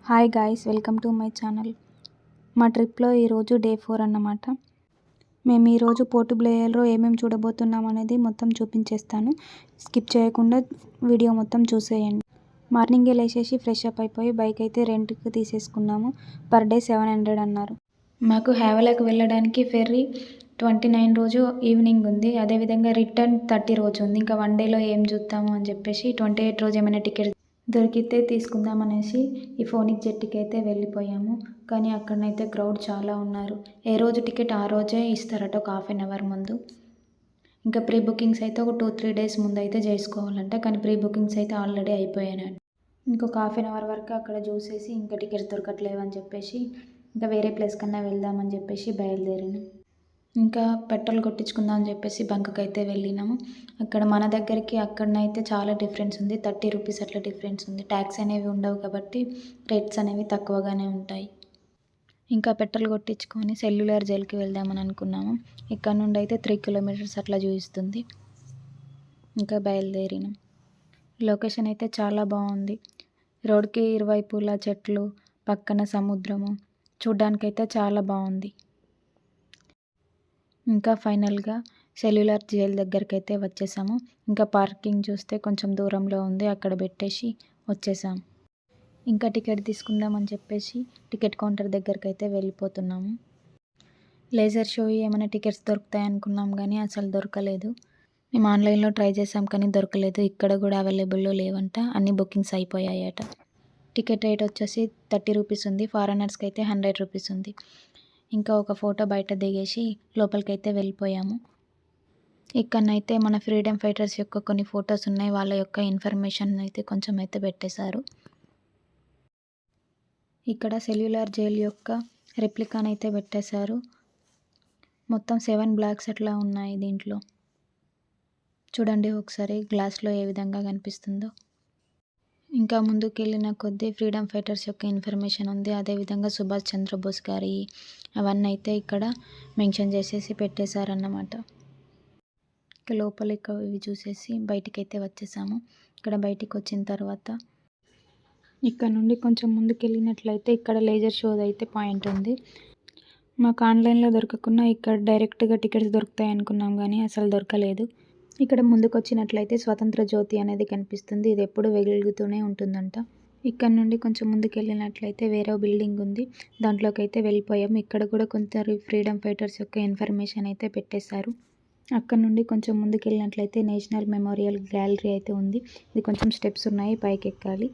Hi guys, welcome to my channel. మా ట్రిప్లో ఈరోజు డే 4 అన్నమాట. మేము ఈరోజు పోర్ట్ బ్లేయర్లో ఏమేమి చూడబోతున్నాం అనేది మొత్తం చూపించేస్తాను. స్కిప్ చేయకుండా వీడియో మొత్తం చూసేయండి. మార్నింగే లేచేసి ఫ్రెష్ అప్ అయిపోయి బైక్ అయితే రెంట్కి తీసేసుకున్నాము. పర్ డే 700 అన్నారు. మాకు హ్యావెలాక్ వెళ్ళడానికి ఫెర్రీ 29 రోజు ఈవినింగ్ ఉంది. అదేవిధంగా రిటర్న్ 30 రోజు ఉంది. ఇంకా 1 డేలో ఏం చూద్దాము అని చెప్పేసి 28 రోజు ఏమైనా టికెట్ దొరికితే తీసుకుందామనేసి ఈ ఫోనిక్ జెట్కి అయితే వెళ్ళిపోయాము. కానీ అక్కడనైతే క్రౌడ్ చాలా ఉన్నారు. ఏ రోజు టికెట్ ఆ రోజే ఇస్తారట, ఒక ½ అన్ అవర్ ముందు. ఇంకా ప్రీ బుకింగ్స్ అయితే ఒక 2-3 డేస్ ముందు అయితే చేసుకోవాలంట. కానీ ప్రీ బుకింగ్స్ అయితే ఆల్రెడీ అయిపోయాయి. ఇంకొక ½ అన్ అవర్ వరకు అక్కడ చూసేసి ఇంకా టికెట్స్ దొరకట్లేవు అని చెప్పేసి ఇంకా వేరే ప్లేస్ కన్నా వెళ్దామని చెప్పేసి బయలుదేరినాం. ఇంకా పెట్రోల్ కొట్టించుకుందాం అని చెప్పేసి బంక్కి అయితే వెళ్ళినాము. అక్కడ మన దగ్గరికి అక్కడనైతే చాలా డిఫరెన్స్ ఉంది. 30 రూపీస్ అట్లా డిఫరెన్స్ ఉంది. ట్యాక్స్ అనేవి ఉండవు కాబట్టి రేట్స్ అనేవి తక్కువగానే ఉంటాయి. ఇంకా పెట్రోల్ కొట్టించుకొని సెల్యులార్ జైలుకి వెళ్దామని అనుకున్నాము. ఇక్కడ నుండి అయితే 3 కిలోమీటర్స్ అట్లా చూపిస్తుంది. ఇంకా బయలుదేరినాం. లొకేషన్ అయితే చాలా బాగుంది. రోడ్కి ఇరువైపులా చెట్లు, పక్కన సముద్రము, చూడ్డానికైతే చాలా బాగుంది. ఇంకా ఫైనల్గా సెల్యులార్ జైల్ దగ్గరికి అయితే వచ్చేసాము. ఇంకా పార్కింగ్ చూస్తే కొంచెం దూరంలో ఉంది, అక్కడ పెట్టేసి వచ్చేసాం. ఇంకా టికెట్ తీసుకుందామని చెప్పేసి టికెట్ కౌంటర్ దగ్గరికి అయితే వెళ్ళిపోతున్నాము. లేజర్ షో ఏమైనా టికెట్స్ దొరుకుతాయి అనుకున్నాం కానీ అసలు దొరకలేదు. మేము ఆన్లైన్లో ట్రై చేసాం కానీ దొరకలేదు. ఇక్కడ కూడా అవైలబుల్లో లేవంట, అన్ని బుకింగ్స్ అయిపోయాయట. టికెట్ రేట్ వచ్చేసి 30 రూపీస్ ఉంది. ఫారెనర్స్కి అయితే 100 రూపీస్ ఉంది. ఇంకా ఒక ఫోటో బయట దిగేసి లోపలికైతే వెళ్ళిపోయాము. ఇక్కడనైతే మన ఫ్రీడమ్ ఫైటర్స్ యొక్క కొన్ని ఫొటోస్ ఉన్నాయి. వాళ్ళ యొక్క ఇన్ఫర్మేషన్ అయితే కొంచెం అయితే పెట్టేశారు. ఇక్కడ సెల్యులార్ జైల్ యొక్క రెప్లికానైతే పెట్టేశారు. మొత్తం 7 బ్లాక్స్ అట్లా ఉన్నాయి దీంట్లో. చూడండి ఒకసారి గ్లాస్లో ఏ విధంగా కనిపిస్తుందో. ఇంకా ముందుకు వెళ్ళిన కొద్దీ ఫ్రీడమ్ ఫైటర్స్ యొక్క ఇన్ఫర్మేషన్ ఉంది. అదేవిధంగా సుభాష్ చంద్రబోస్ గారి అవన్నీ అయితే ఇక్కడ మెన్షన్ చేసేసి పెట్టేశారన్నమాట. ఇక లోపల ఇవి చూసేసి బయటికైతే వచ్చేసాము. ఇక్కడ బయటికి వచ్చిన తర్వాత ఇక్కడ నుండి కొంచెం ముందుకు వెళ్ళినట్లయితే ఇక్కడ లేజర్ షో అయితే పాయింట్ ఉంది. మాకు ఆన్లైన్లో దొరకకుండా ఇక్కడ డైరెక్ట్గా టికెట్స్ దొరుకుతాయి అనుకున్నాం కానీ అసలు దొరకలేదు. ఇక్కడ ముందుకు వచ్చినట్లయితే స్వతంత్ర జ్యోతి అనేది కనిపిస్తుంది. ఇది ఎప్పుడు వెలుగుతూనే ఉంటుందంట. ఇక్కడ నుండి కొంచెం ముందుకు వెళ్ళినట్లయితే వేరే బిల్డింగ్ ఉంది, దాంట్లోకి అయితే వెళ్ళిపోయాము. ఇక్కడ కూడా కొందరు ఫ్రీడమ్ ఫైటర్స్ యొక్క ఇన్ఫర్మేషన్ అయితే పెట్టేశారు. అక్కడ నుండి కొంచెం ముందుకు వెళ్ళినట్లయితే నేషనల్ మెమోరియల్ గ్యాలరీ అయితే ఉంది. ఇది కొంచెం స్టెప్స్ ఉన్నాయి, పైకి ఎక్కాలి.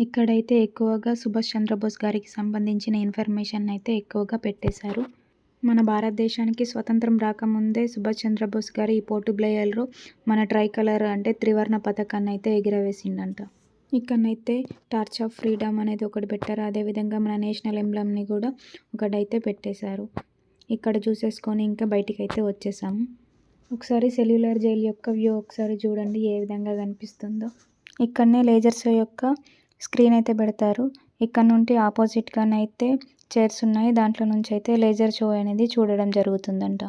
ఇక్కడైతే ఎక్కువగా సుభాష్ చంద్రబోస్ గారికి సంబంధించిన ఇన్ఫర్మేషన్ అయితే ఎక్కువగా పెట్టేశారు. మన భారతదేశానికి స్వతంత్రం రాకముందే సుభాష్ చంద్రబోస్ గారు ఈ పోర్ట్ బ్లేయర్లో మన ట్రై కలర్ అంటే త్రివర్ణ పతాకాన్ని అయితే ఎగురవేసిండంట. ఇక్కడనైతే టార్చ్ ఆఫ్ ఫ్రీడమ్ అనేది ఒకటి పెట్టారు. అదేవిధంగా మన నేషనల్ ఎంబ్లమ్ని కూడా ఒకటైతే పెట్టేశారు. ఇక్కడ చూసేసుకొని ఇంకా బయటికి అయితే వచ్చేసాము. ఒకసారి సెల్యులార్ జైల్ యొక్క వ్యూ ఒకసారి చూడండి ఏ విధంగా కనిపిస్తుందో. ఇక్కడనే లేజర్ షో యొక్క స్క్రీన్ అయితే పెడతారు. ఇక్కడ నుండి ఆపోజిట్గానైతే చైర్స్ ఉన్నాయి, దాంట్లో నుంచి అయితే లేజర్ షో అనేది చూడడం జరుగుతుందంట.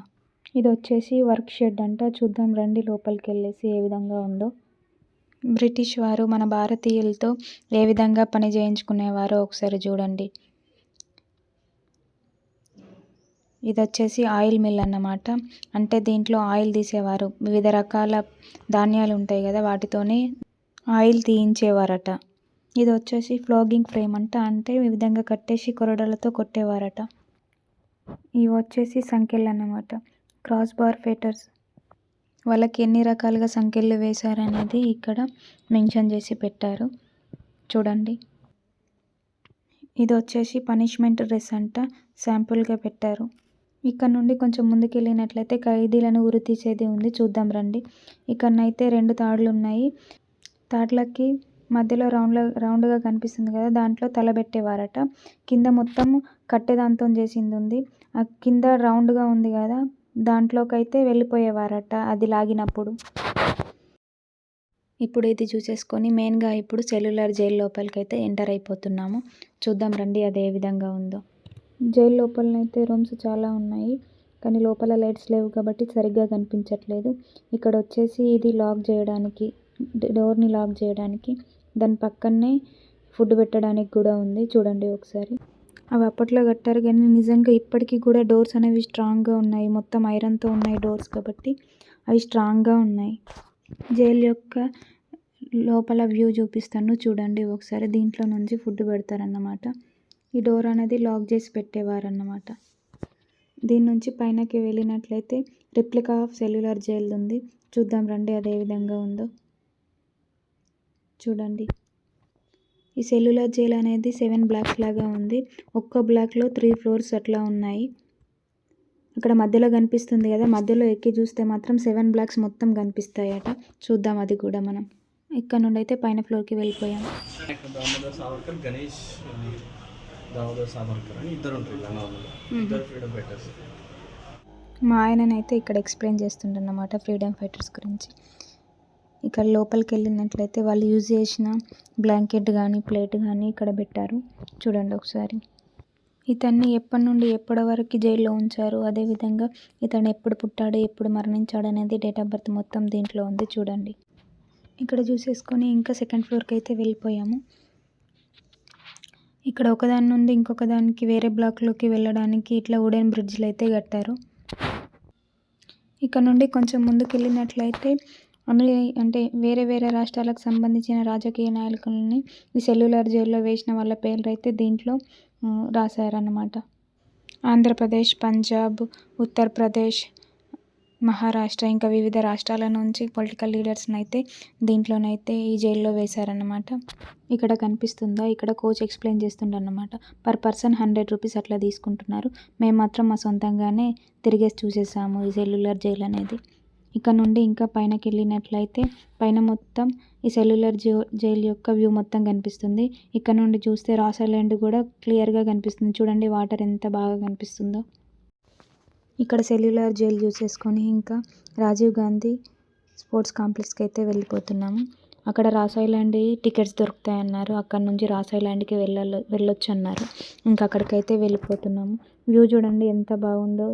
ఇది వచ్చేసి వర్క్ షెడ్ అంట. చూద్దాం రండి లోపలికి వెళ్ళేసి ఏ విధంగా ఉందో. బ్రిటిష్ వారు మన భారతీయులతో ఏ విధంగా పని చేయించుకునేవారో ఒకసారి చూడండి. ఇది వచ్చేసి ఆయిల్ మిల్ అన్నమాట. అంటే దీంట్లో ఆయిల్ తీసేవారు. వివిధ రకాల ధాన్యాలు ఉంటాయి కదా, వాటితోనే ఆయిల్ తీయించేవారట. ఇది వచ్చేసి ఫ్లోగింగ్ ఫ్రేమ్ అంట. అంటే ఈ విధంగా కట్టేసి కొరడాలతో కొట్టేవారట. ఇవి వచ్చేసి సంఖ్యలు అన్నమాట. క్రాస్ బార్ ఫైటర్స్ వాళ్ళకి ఎన్ని రకాలుగా సంఖ్యలు వేశారనేది ఇక్కడ మెన్షన్ చేసి పెట్టారు. చూడండి. ఇది వచ్చేసి పనిష్మెంట్ డ్రెస్ అంట, శాంపుల్గా పెట్టారు. ఇక్కడ నుండి కొంచెం ముందుకు వెళ్ళినట్లయితే ఖైదీలను ఉరి తీసేది ఉంది, చూద్దాం రండి. ఇక్కడనైతే 2 తాడులు ఉన్నాయి. తాడులకి మధ్యలో రౌండ్గా కనిపిస్తుంది కదా, దాంట్లో తలబెట్టేవారట. కింద మొత్తం కట్టెదాంతో చేసింది ఉంది. ఆ కింద రౌండ్గా ఉంది కదా, దాంట్లోకి అయితే వెళ్ళిపోయేవారట అది లాగినప్పుడు. ఇప్పుడు ఇది చూసేసుకొని మెయిన్గా ఇప్పుడు సెల్యులార్ జైల్ లోపలికి అయితే ఎంటర్ అయిపోతున్నాము. చూద్దాం రండి అది ఏ విధంగా ఉందో. జైలు లోపలనైతే రూమ్స్ చాలా ఉన్నాయి, కానీ లోపల లైట్స్ లేవు కాబట్టి సరిగ్గా కనిపించట్లేదు. ఇక్కడ వచ్చేసి ఇది లాక్ చేయడానికి, డోర్ని లాక్ చేయడానికి. దాని పక్కనే ఫుడ్ పెట్టడానికి కూడా ఉంది. చూడండి ఒకసారి. అవి అప్పట్లో కట్టారు కానీ నిజంగా ఇప్పటికీ కూడా డోర్స్ అనేవి స్ట్రాంగ్గా ఉన్నాయి. మొత్తం ఐరన్తో ఉన్నాయి డోర్స్ కాబట్టి అవి స్ట్రాంగ్గా ఉన్నాయి. జైలు యొక్క లోపల వ్యూ చూపిస్తాను చూడండి ఒకసారి. దీంట్లో నుంచి ఫుడ్ పెడతారన్నమాట. ఈ డోర్ అనేది లాక్ చేసి పెట్టేవారన్నమాట. దీని నుంచి పైనకి వెళ్ళినట్లయితే రిప్లికా ఆఫ్ సెల్యులార్ జైల్ ఉంది. చూద్దాం రండి అది ఏ విధంగా ఉందో. చూడండి, ఈ సెల్యులార్ జైల్ అనేది 7 బ్లాక్స్ లాగా ఉంది. ఒక్క బ్లాక్లో 3 ఫ్లోర్స్ అట్లా ఉన్నాయి. అక్కడ మధ్యలో కనిపిస్తుంది కదా, మధ్యలో ఎక్కి చూస్తే మాత్రం 7 బ్లాక్స్ మొత్తం కనిపిస్తాయట. చూద్దాం అది కూడా మనం. ఇక్కడ నుండి అయితే పైన ఫ్లోర్కి వెళ్ళిపోయాం. దామోదర్ సావర్కర్, గణేష్ దామోదర్ సావర్కర్ అని ఇద్దరు ఉంటారు. ఇద్దరు ఫ్రీడమ్ ఫైటర్స్. మా ఆయననైతే ఇక్కడ ఎక్స్ప్లెయిన్ చేస్తుండన్నమాట ఫ్రీడమ్ ఫైటర్స్ గురించి. ఇక్కడ లోపలికి వెళ్ళినట్లయితే వాళ్ళు యూజ్ చేసిన బ్లాంకెట్ కానీ ప్లేట్ కానీ ఇక్కడ పెట్టారు. చూడండి ఒకసారి. ఇతన్ని ఎప్పటి నుండి ఎప్పటి వరకు జైల్లో ఉంచారు, అదేవిధంగా ఇతను ఎప్పుడు పుట్టాడు ఎప్పుడు మరణించాడు అనేది డేట్ ఆఫ్ బర్త్ మొత్తం దీంట్లో ఉంది. చూడండి ఇక్కడ చూసేసుకొని ఇంకా సెకండ్ ఫ్లోర్కి అయితే వెళ్ళిపోయాము. ఇక్కడ ఒకదాని నుండి ఇంకొక దానికి వేరే బ్లాక్లోకి వెళ్ళడానికి ఇట్లా వుడెన్ బ్రిడ్జ్లు అయితే కట్టారు. ఇక్కడ నుండి కొంచెం ముందుకు వెళ్ళినట్లయితే అంటే వేరే వేరే రాష్ట్రాలకు సంబంధించిన రాజకీయ నాయకులని ఈ సెల్యులార్ జైల్లో వేసిన వాళ్ళ పేర్లు అయితే దీంట్లో రాశారన్నమాట. ఆంధ్రప్రదేశ్, పంజాబ్, ఉత్తరప్రదేశ్, మహారాష్ట్ర ఇంకా వివిధ రాష్ట్రాల నుంచి పొలిటికల్ లీడర్స్ని అయితే దీంట్లోనైతే ఈ జైల్లో వేశారన్నమాట. ఇక్కడ కనిపిస్తుందా, ఇక్కడ కోచ్ ఎక్స్ప్లెయిన్ చేస్తుండన్నమాట. పర్ పర్సన్ 100 రూపీస్ అట్లా తీసుకుంటున్నారు. మేము మాత్రం మా సొంతంగానే తిరిగేసి చూసేసాము ఈ సెల్యులార్ జైల్ అనేది. ఇక్కడ నుండి ఇంకా పైనకి వెళ్ళినట్లయితే పైన మొత్తం ఈ సెల్యులార్ జైల్ యొక్క వ్యూ మొత్తం కనిపిస్తుంది. ఇక్కడ నుండి చూస్తే రాస్ ఐలాండ్ కూడా క్లియర్గా కనిపిస్తుంది. చూడండి వాటర్ ఎంత బాగా కనిపిస్తుందో. ఇక్కడ సెల్యులార్ జైల్ చూసేసుకొని ఇంకా రాజీవ్ గాంధీ స్పోర్ట్స్ కాంప్లెక్స్కి అయితే వెళ్ళిపోతున్నాము. అక్కడ రాస్ ఐలాండ్ టికెట్స్ దొరుకుతాయన్నారు. అక్కడ నుంచి రాస్ ఐలాండ్కి వెళ్ళొచ్చు అన్నారు. ఇంకా అక్కడికైతే వెళ్ళిపోతున్నాము. వ్యూ చూడండి ఎంత బాగుందో.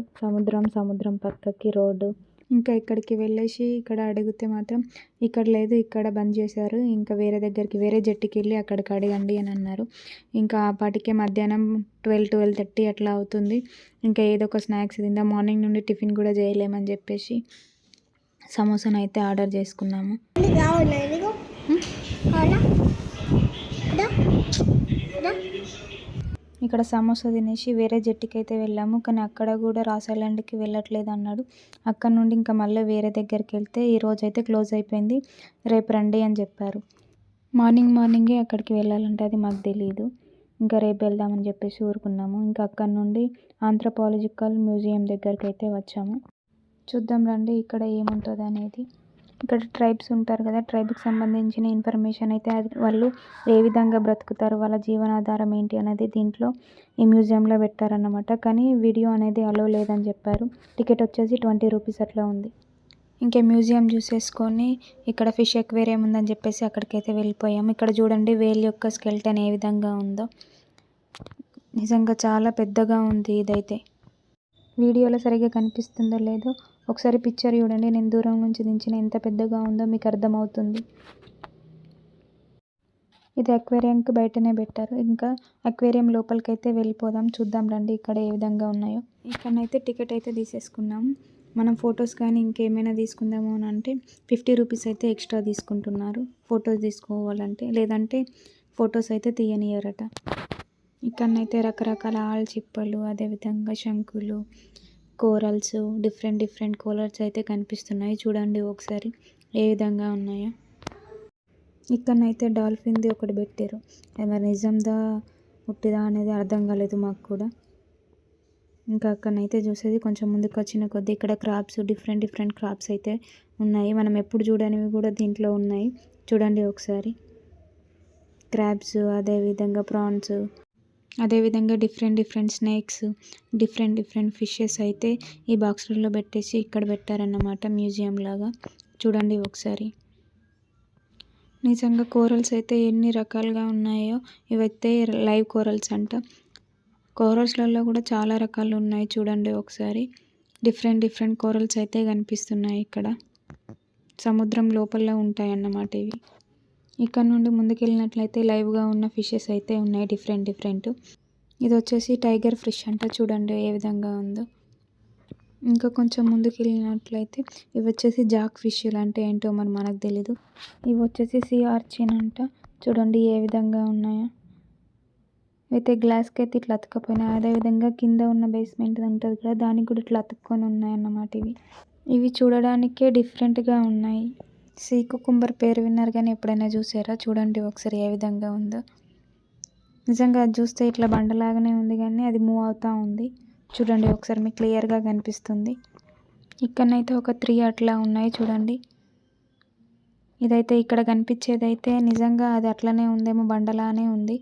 సముద్రం పక్కకి రోడ్డు. ఇంకా ఇక్కడికి వెళ్ళేసి ఇక్కడ అడిగితే మాత్రం ఇక్కడ లేదు, ఇక్కడ బంద్ చేశారు, ఇంకా వేరే దగ్గరికి వేరే జట్టుకి వెళ్ళి అక్కడికి అడగండి అని అన్నారు. ఇంకా ఆ పాటికే మధ్యాహ్నం 12-12:30 అట్లా అవుతుంది. ఇంకా ఏదో ఒక స్నాక్స్ తిందాం, మార్నింగ్ నుండి టిఫిన్ కూడా చేయలేమని చెప్పేసి సమోసాను అయితే ఆర్డర్ చేసుకున్నాము. ఇక్కడ సమోసా తినేసి వేరే జట్టుకి అయితే వెళ్ళాము. కానీ అక్కడ కూడా రాస్ ఐలాండ్కి వెళ్ళట్లేదు అన్నాడు. అక్కడ నుండి ఇంకా మళ్ళీ వేరే దగ్గరికి వెళ్తే ఈరోజు అయితే క్లోజ్ అయిపోయింది, రేపు రండి అని చెప్పారు. మార్నింగే అక్కడికి వెళ్ళాలంటే అది మాకు తెలియదు. ఇంకా రేపు వెళ్దామని చెప్పేసి ఊరుకున్నాము. ఇంకా అక్కడ నుండి ఆంథ్రోపాలజికల్ మ్యూజియం దగ్గరికి అయితే వచ్చాము. చూద్దాం రండి ఇక్కడ ఏముంటుంది అనేది. ఇక్కడ ట్రైబ్స్ ఉంటారు కదా, ట్రైబ్కి సంబంధించిన ఇన్ఫర్మేషన్ అయితే వాళ్ళు ఏ విధంగా బ్రతుకుతారు, వాళ్ళ జీవనాధారం ఏంటి అనేది దీంట్లో ఈ మ్యూజియంలో పెట్టారన్నమాట. కానీ వీడియో అనేది అలో లేదని చెప్పారు. టికెట్ వచ్చేసి 20 రూపీస్ అట్లా ఉంది. ఇంకా మ్యూజియం చూసేసుకొని ఇక్కడ ఫిష్ ఎక్వేరియం ఉందని చెప్పేసి అక్కడికైతే వెళ్ళిపోయాము. ఇక్కడ చూడండి వేల్ యొక్క స్కెల్టన్ ఏ విధంగా ఉందో. నిజంగా చాలా పెద్దగా ఉంది ఇదైతే. వీడియోలో సరిగ్గా కనిపిస్తుందో లేదో ఒకసారి పిక్చర్ చూడండి. నేను దూరం నుంచి దించిన ఎంత పెద్దగా ఉందో మీకు అర్థమవుతుంది. ఇది అక్వేరియంకి బయటనే పెట్టారు. ఇంకా అక్వేరియం లోపలికి అయితే వెళ్ళిపోదాం. చూద్దాం రండి ఇక్కడ ఏ విధంగా ఉన్నాయో. ఇక్కడనైతే టికెట్ అయితే తీసేసుకున్నాము. మనం ఫొటోస్ కానీ ఇంకేమైనా తీసుకుందాము అని అంటే 50 రూపీస్ అయితే ఎక్స్ట్రా తీసుకుంటున్నారు ఫొటోస్ తీసుకోవాలంటే, లేదంటే ఫొటోస్ అయితే తీయనియరట. ఇక్కడనైతే రకరకాల ఆల్చిప్పలు, అదేవిధంగా శంకులు, కోరల్స్, డిఫరెంట్ కలర్స్ అయితే కనిపిస్తున్నాయి. చూడండి ఒకసారి ఏ విధంగా ఉన్నాయో. ఇక్కడనైతే డాల్ఫిన్ది ఒకటి పెట్టారు. మరి నిజందా ఉట్టిదా అనేది అర్థం కాలేదు మాకు కూడా. ఇంకా అక్కడనైతే చూసేది కొంచెం ముందుకు వచ్చిన కొద్దీ ఇక్కడ క్రాబ్స్, డిఫరెంట్ క్రాబ్స్ అయితే ఉన్నాయి. మనం ఎప్పుడు చూడనివి కూడా దీంట్లో ఉన్నాయి. చూడండి ఒకసారి. క్రాబ్స్, అదేవిధంగా ప్రాన్స్, అదేవిధంగా డిఫరెంట్ స్నేక్స్, డిఫరెంట్ ఫిషెస్ అయితే ఈ బాక్స్లలో పెట్టేసి ఇక్కడ పెట్టారన్నమాట మ్యూజియం లాగా. చూడండి ఒకసారి. నిజంగా కోరల్స్ అయితే ఎన్ని రకాలుగా ఉన్నాయో. ఇవైతే లైవ్ కోరల్స్ అంట. కోరల్స్లలో కూడా చాలా రకాలు ఉన్నాయి. చూడండి ఒకసారి. డిఫరెంట్ కోరల్స్ అయితే కనిపిస్తున్నాయి ఇక్కడ. సముద్రం లోపల ఉంటాయి అన్నమాట ఇవి. ఇక్కడ నుండి ముందుకెళ్ళినట్లయితే లైవ్గా ఉన్న ఫిషెస్ అయితే ఉన్నాయి డిఫరెంట్. ఇది వచ్చేసి టైగర్ ఫిష్ అంట, చూడండి ఏ విధంగా ఉందో. ఇంకా కొంచెం ముందుకు వెళ్ళినట్లయితే ఇవి వచ్చేసి జాక్ ఫిష్, అంటే ఏంటో మరి మనకు తెలీదు. ఇవి వచ్చేసి సీ ఆర్చిన్ అంట, చూడండి ఏ విధంగా ఉన్నాయో. అయితే గ్లాస్కి అయితే ఇట్లా అతుక్కపోయినాయి. అదేవిధంగా కింద ఉన్న బేస్మెంట్ ఉంటుంది కదా, దానికి కూడా ఇట్లా అతుక్కొని ఉన్నాయన్నమాట. ఇవి చూడడానికే డిఫరెంట్గా ఉన్నాయి. సీ కుకుంబర్ పేరు విన్నారు కానీ ఎప్పుడైనా చూసారా? చూడండి ఒకసారి ఏ విధంగా ఉందో. నిజంగా అది చూస్తే ఇట్లా బండలాగానే ఉంది కానీ అది మూవ్ అవుతూ ఉంది. చూడండి ఒకసారి మీకు క్లియర్గా కనిపిస్తుంది. ఇక్కడనైతే ఒక 3 అట్లా ఉన్నాయి చూడండి. ఇదైతే ఇక్కడ కనిపించేదైతే నిజంగా అది అట్లనే ఉందేమో, బండలానే ఉంది.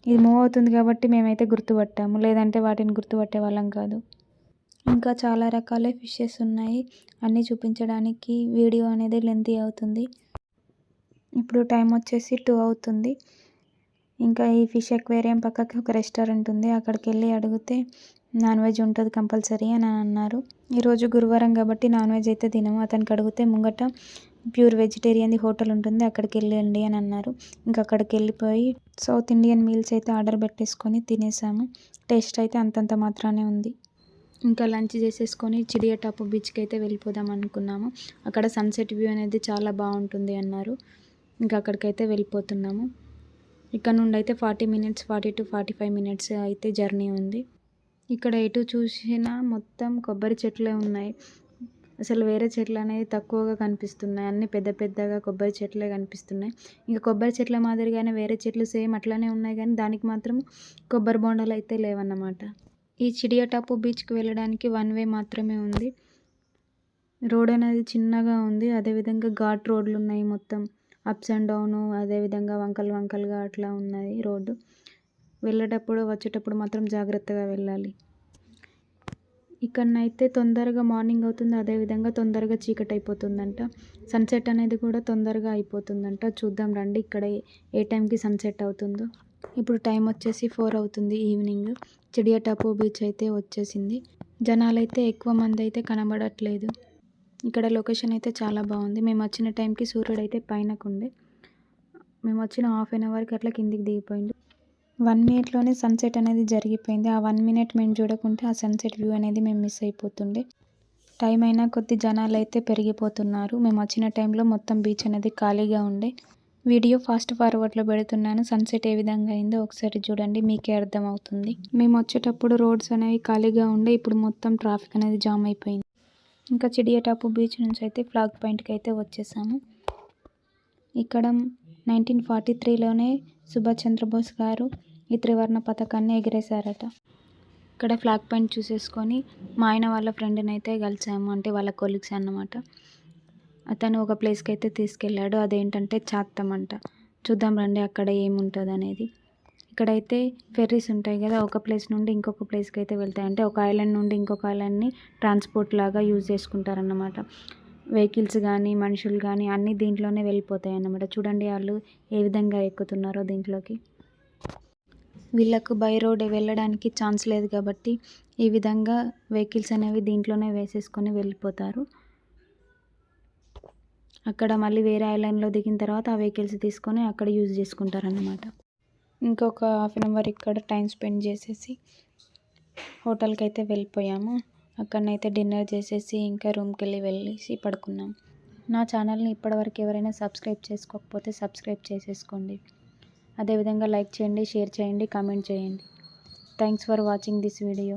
ఇది మూవ్ అవుతుంది కాబట్టి మేమైతే గుర్తుపట్టాము, లేదంటే వాటిని గుర్తుపట్టే వాళ్ళం కాదు. ఇంకా చాలా రకాల ఫిషెస్ ఉన్నాయి. అన్నీ చూపించడానికి వీడియో అనేది లెంతీ అవుతుంది. ఇప్పుడు టైం వచ్చేసి 2 అవుతుంది. ఇంకా ఈ ఫిష్ అక్వేరియం పక్కకి ఒక రెస్టారెంట్ ఉంది. అక్కడికి వెళ్ళి అడిగితే నాన్ వెజ్ ఉంటుంది కంపల్సరీ అని అన్నారు. ఈరోజు గురువారం కాబట్టి నాన్ వెజ్ అయితే తినము. అతనికి అడిగితే ముంగట ప్యూర్ వెజిటేరియన్ది హోటల్ ఉంటుంది, అక్కడికి వెళ్ళండి అని అన్నారు. ఇంకా అక్కడికి వెళ్ళిపోయి సౌత్ ఇండియన్ మీల్స్ అయితే ఆర్డర్ పెట్టేసుకొని తినేసాము. టేస్ట్ అయితే అంతంత మాత్రానే ఉంది. ఇంకా లంచ్ చేసేసుకొని చిడియాటాపు బీచ్కి అయితే వెళ్ళిపోదాం అనుకున్నాము. అక్కడ సన్సెట్ వ్యూ అనేది చాలా బాగుంటుంది అన్నారు. ఇంకా అక్కడికైతే వెళ్ళిపోతున్నాము. ఇక్కడ నుండి అయితే 40 to 45 మినిట్స్ అయితే జర్నీ ఉంది. ఇక్కడ ఎటు చూసినా మొత్తం కొబ్బరి చెట్లే ఉన్నాయి. అసలు వేరే చెట్లు అనేది తక్కువగా కనిపిస్తున్నాయి. అన్నీ పెద్దగా కొబ్బరి చెట్లే కనిపిస్తున్నాయి. ఇంకా కొబ్బరి చెట్ల మాదిరిగానే వేరే చెట్లు సేమ్ అట్లానే ఉన్నాయి కానీ దానికి మాత్రం కొబ్బరి బొండాలు అయితే లేవన్నమాట. ఈ చిడియాటాపు బీచ్కి వెళ్ళడానికి 1 వే మాత్రమే ఉంది. రోడ్ అనేది చిన్నగా ఉంది. అదేవిధంగా ఘాట్ రోడ్లు ఉన్నాయి, మొత్తం అప్స్ అండ్ డౌను, అదేవిధంగా వంకలుగా అట్లా ఉన్నాయి రోడ్డు. వెళ్ళేటప్పుడు వచ్చేటప్పుడు మాత్రం జాగ్రత్తగా వెళ్ళాలి. ఇక్కడనైతే తొందరగా మార్నింగ్ అవుతుంది, అదేవిధంగా తొందరగా చీకటి అయిపోతుందంట. సన్సెట్ అనేది కూడా తొందరగా అయిపోతుందంట. చూద్దాం రండి ఇక్కడ ఏ టైంకి సన్సెట్ అవుతుందో. ఇప్పుడు టైం వచ్చేసి 4 అవుతుంది ఈవినింగ్. చిడియాటాపు బీచ్ అయితే వచ్చేసింది. జనాలైతే ఎక్కువ మంది అయితే కనబడట్లేదు. ఇక్కడ లొకేషన్ అయితే చాలా బాగుంది. మేము వచ్చిన టైంకి సూర్యుడు అయితే పైనకుండే. మేము వచ్చిన 1/2 అవర్కి అట్లా కిందికి దిగిపోయింది. 1 మినిట్లోనే సన్సెట్ అనేది జరిగిపోయింది. ఆ 1 మినిట్ మేము చూడకుంటే ఆ సన్సెట్ వ్యూ అనేది మేము మిస్ అయిపోతుండే. టైం అయినా కొద్ది జనాలు అయితే పెరిగిపోతున్నారు. మేము వచ్చిన టైంలో మొత్తం బీచ్ అనేది ఖాళీగా ఉండే. వీడియో ఫాస్ట్ ఫార్వర్డ్లో పెడుతున్నాను. సన్సెట్ ఏ విధంగా అయిందో ఒకసారి చూడండి, మీకే అర్థమవుతుంది. మేము వచ్చేటప్పుడు రోడ్స్ అనేవి ఖాళీగా ఉండే, ఇప్పుడు మొత్తం ట్రాఫిక్ అనేది జామ్ అయిపోయింది. ఇంకా చిడియాటాపు బీచ్ నుంచి అయితే ఫ్లాగ్ పాయింట్కి అయితే వచ్చేసాము. ఇక్కడ 1943లోనే సుభాష్ చంద్రబోస్ గారు ఈ త్రివర్ణ పతాకాన్ని ఎగిరేశారట. ఇక్కడ ఫ్లాగ్ పాయింట్ చూసేసుకొని మా ఆయన వాళ్ళ ఫ్రెండ్ని అయితే కలిసాము, అంటే వాళ్ళ కొలీగ్స్ అన్నమాట. అతను ఒక ప్లేస్కి అయితే తీసుకెళ్ళాడు, అదేంటంటే చాత్తం అంట. చూద్దాం రండి అక్కడ ఏముంటుంది అనేది. ఇక్కడైతే ఫెర్రీస్ ఉంటాయి కదా, ఒక ప్లేస్ నుండి ఇంకొక ప్లేస్కి అయితే వెళ్తాయి. అంటే ఒక ఐలాండ్ నుండి ఇంకొక ఐలాండ్ని ట్రాన్స్పోర్ట్ లాగా యూజ్ చేసుకుంటారన్నమాట. వెహికల్స్ కానీ మనుషులు కానీ అన్నీ దీంట్లోనే వెళ్ళిపోతాయి అన్నమాట. చూడండి వాళ్ళు ఏ విధంగా ఎక్కుతున్నారో దీంట్లోకి. వీళ్ళకు బై రోడ్ వెళ్ళడానికి ఛాన్స్ లేదు కాబట్టి ఈ విధంగా వెహికల్స్ అనేవి దీంట్లోనే వేసేసుకొని వెళ్ళిపోతారు. అక్కడ మళ్ళీ వేరే ఐలాండ్లో దిగిన తర్వాత ఆ వెహికల్స్ తీసుకొని అక్కడ యూజ్ చేసుకుంటారన్నమాట. ఇంకొక 1/2 అవర్ ఇక్కడ టైం స్పెండ్ చేసేసి హోటల్కి అయితే వెళ్ళిపోయాము. అక్కడనైతే డిన్నర్ చేసేసి ఇంకా రూమ్కి వెళ్ళేసి పడుకున్నాం. నా ఛానల్ని ఇప్పటివరకు ఎవరైనా సబ్స్క్రైబ్ చేసుకోకపోతే సబ్స్క్రైబ్ చేసేసుకోండి. అదేవిధంగా లైక్ చేయండి, షేర్ చేయండి, కామెంట్ చేయండి. Thanks for watching this video.